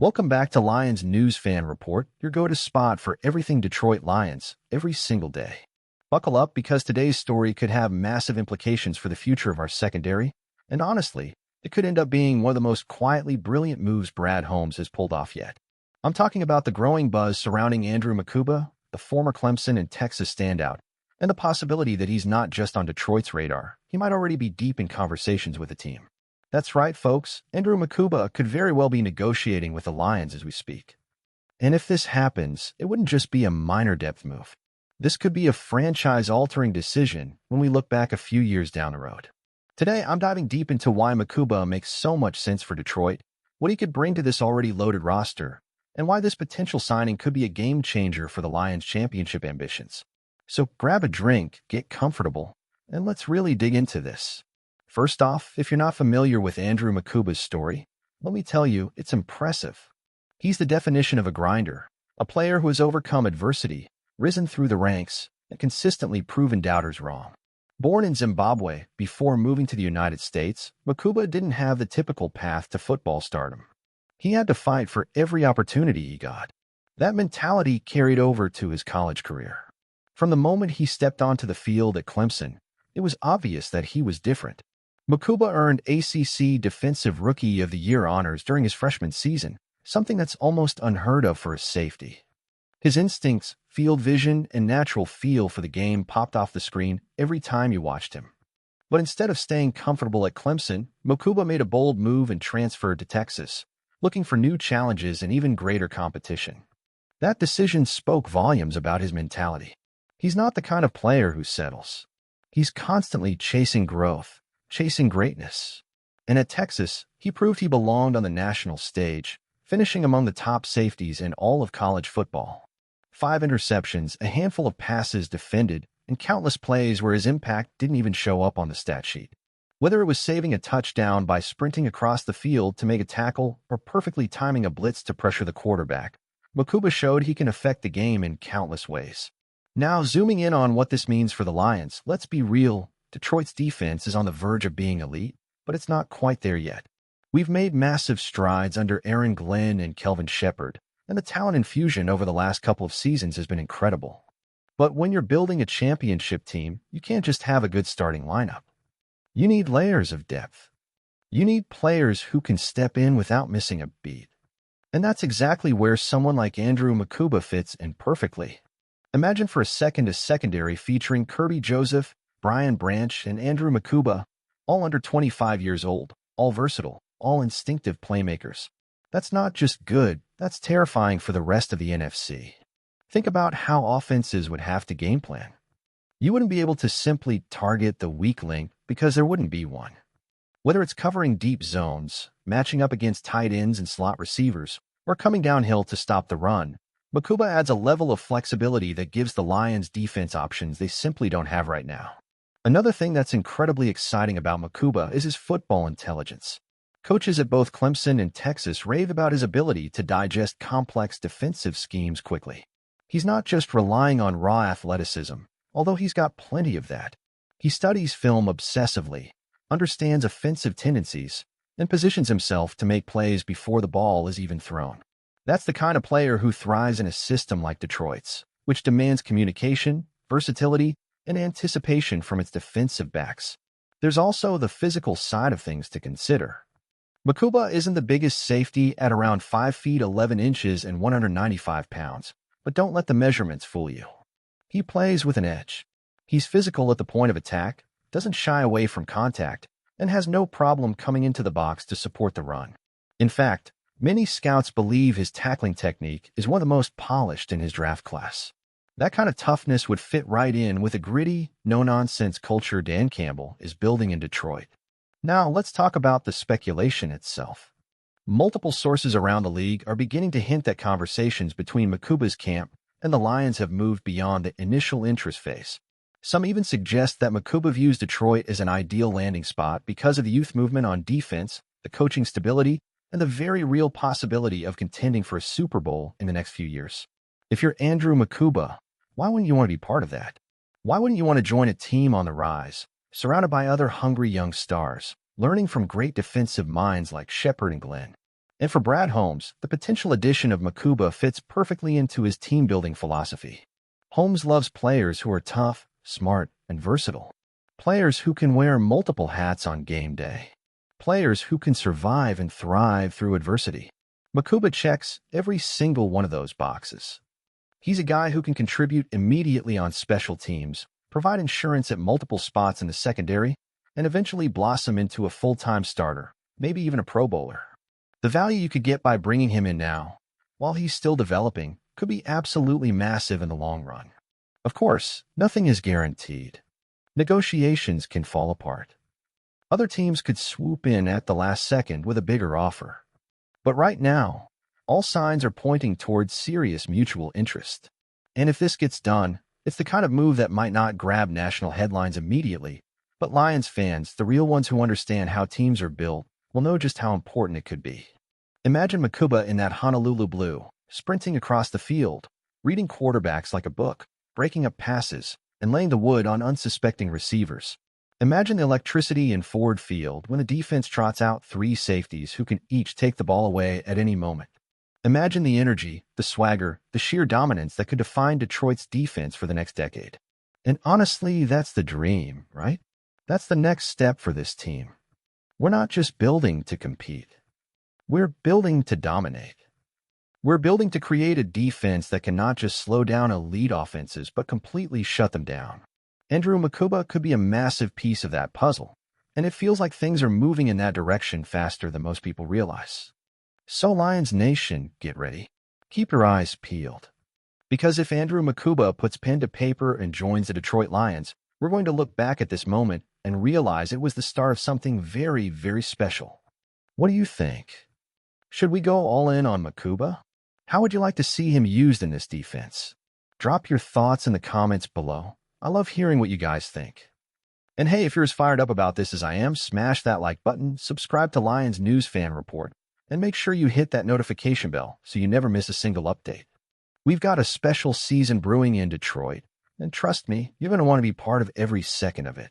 Welcome back to Lions News Fan Report, your go-to spot for everything Detroit Lions, every single day. Buckle up because today's story could have massive implications for the future of our secondary, and honestly, it could end up being one of the most quietly brilliant moves Brad Holmes has pulled off yet. I'm talking about the growing buzz surrounding Andrew Makuba, the former Clemson and Texas standout, and the possibility that he's not just on Detroit's radar, he might already be deep in conversations with the team. That's right, folks. Andrew Makuba could very well be negotiating with the Lions as we speak. And if this happens, it wouldn't just be a minor depth move. This could be a franchise-altering decision when we look back a few years down the road. Today, I'm diving deep into why Mukuba makes so much sense for Detroit, what he could bring to this already loaded roster, and why this potential signing could be a game-changer for the Lions' championship ambitions. So grab a drink, get comfortable, and let's really dig into this. First off, if you're not familiar with Andrew Makuba's story, let me tell you, it's impressive. He's the definition of a grinder, a player who has overcome adversity, risen through the ranks, and consistently proven doubters wrong. Born in Zimbabwe before moving to the United States, Mukuba didn't have the typical path to football stardom. He had to fight for every opportunity he got. That mentality carried over to his college career. From the moment he stepped onto the field at Clemson, it was obvious that he was different. Mukuba earned ACC Defensive Rookie of the Year honors during his freshman season, something that's almost unheard of for a safety. His instincts, field vision, and natural feel for the game popped off the screen every time you watched him. But instead of staying comfortable at Clemson, Mukuba made a bold move and transferred to Texas, looking for new challenges and even greater competition. That decision spoke volumes about his mentality. He's not the kind of player who settles. He's constantly chasing growth, chasing greatness. And at Texas, he proved he belonged on the national stage, finishing among the top safeties in all of college football. 5 interceptions, a handful of passes defended, and countless plays where his impact didn't even show up on the stat sheet. Whether it was saving a touchdown by sprinting across the field to make a tackle or perfectly timing a blitz to pressure the quarterback, Mukuba showed he can affect the game in countless ways. Now, zooming in on what this means for the Lions, let's be real. Detroit's defense is on the verge of being elite, but it's not quite there yet. We've made massive strides under Aaron Glenn and Kelvin Shepard, and the talent infusion over the last couple of seasons has been incredible. But when you're building a championship team, you can't just have a good starting lineup. You need layers of depth. You need players who can step in without missing a beat. And that's exactly where someone like Andrew Makuba fits in perfectly. Imagine for a second a secondary featuring Kirby Joseph, Brian Branch, and Andrew Makuba, all under 25 years old, all versatile, all instinctive playmakers. That's not just good, that's terrifying for the rest of the NFC. Think about how offenses would have to game plan. You wouldn't be able to simply target the weak link because there wouldn't be one. Whether it's covering deep zones, matching up against tight ends and slot receivers, or coming downhill to stop the run, Mukuba adds a level of flexibility that gives the Lions defense options they simply don't have right now. Another thing that's incredibly exciting about Mukuba is his football intelligence. Coaches at both Clemson and Texas rave about his ability to digest complex defensive schemes quickly. He's not just relying on raw athleticism, although he's got plenty of that. He studies film obsessively, understands offensive tendencies, and positions himself to make plays before the ball is even thrown. That's the kind of player who thrives in a system like Detroit's, which demands communication, versatility, and anticipation from its defensive backs. There's also the physical side of things to consider. Mukuba isn't the biggest safety at around 5 feet 11 inches and 195 pounds, but don't let the measurements fool you. He plays with an edge. He's physical at the point of attack, doesn't shy away from contact, and has no problem coming into the box to support the run. In fact, many scouts believe his tackling technique is one of the most polished in his draft class. That kind of toughness would fit right in with a gritty, no-nonsense culture Dan Campbell is building in Detroit. Now, let's talk about the speculation itself. Multiple sources around the league are beginning to hint that conversations between Mukuba's camp and the Lions have moved beyond the initial interest phase. Some even suggest that Mukuba views Detroit as an ideal landing spot because of the youth movement on defense, the coaching stability, and the very real possibility of contending for a Super Bowl in the next few years. If you're Andrew Makuba, why wouldn't you want to be part of that? Why wouldn't you want to join a team on the rise, surrounded by other hungry young stars, learning from great defensive minds like Shepard and Glenn? And for Brad Holmes, the potential addition of Mukuba fits perfectly into his team-building philosophy. Holmes loves players who are tough, smart, and versatile. Players who can wear multiple hats on game day. Players who can survive and thrive through adversity. Mukuba checks every single one of those boxes. He's a guy who can contribute immediately on special teams, provide insurance at multiple spots in the secondary, and eventually blossom into a full-time starter, maybe even a Pro Bowler. The value you could get by bringing him in now, while he's still developing, could be absolutely massive in the long run. Of course, nothing is guaranteed. Negotiations can fall apart. Other teams could swoop in at the last second with a bigger offer. But right now, all signs are pointing towards serious mutual interest. And if this gets done, it's the kind of move that might not grab national headlines immediately, but Lions fans, the real ones who understand how teams are built, will know just how important it could be. Imagine Mukuba in that Honolulu blue, sprinting across the field, reading quarterbacks like a book, breaking up passes, and laying the wood on unsuspecting receivers. Imagine the electricity in Ford Field when the defense trots out three safeties who can each take the ball away at any moment. Imagine the energy, the swagger, the sheer dominance that could define Detroit's defense for the next decade. And honestly, that's the dream, right? That's the next step for this team. We're not just building to compete. We're building to dominate. We're building to create a defense that can not just slow down elite offenses, but completely shut them down. Andrew Makuba could be a massive piece of that puzzle, and it feels like things are moving in that direction faster than most people realize. So Lions Nation, get ready. Keep your eyes peeled. Because if Andrew Makuba puts pen to paper and joins the Detroit Lions, we're going to look back at this moment and realize it was the start of something very, very special. What do you think? Should we go all in on Mukuba? How would you like to see him used in this defense? Drop your thoughts in the comments below. I love hearing what you guys think. And hey, if you're as fired up about this as I am, smash that like button, subscribe to Lions News Fan Report, and make sure you hit that notification bell so you never miss a single update. We've got a special season brewing in Detroit, and trust me, you're going to want to be part of every second of it.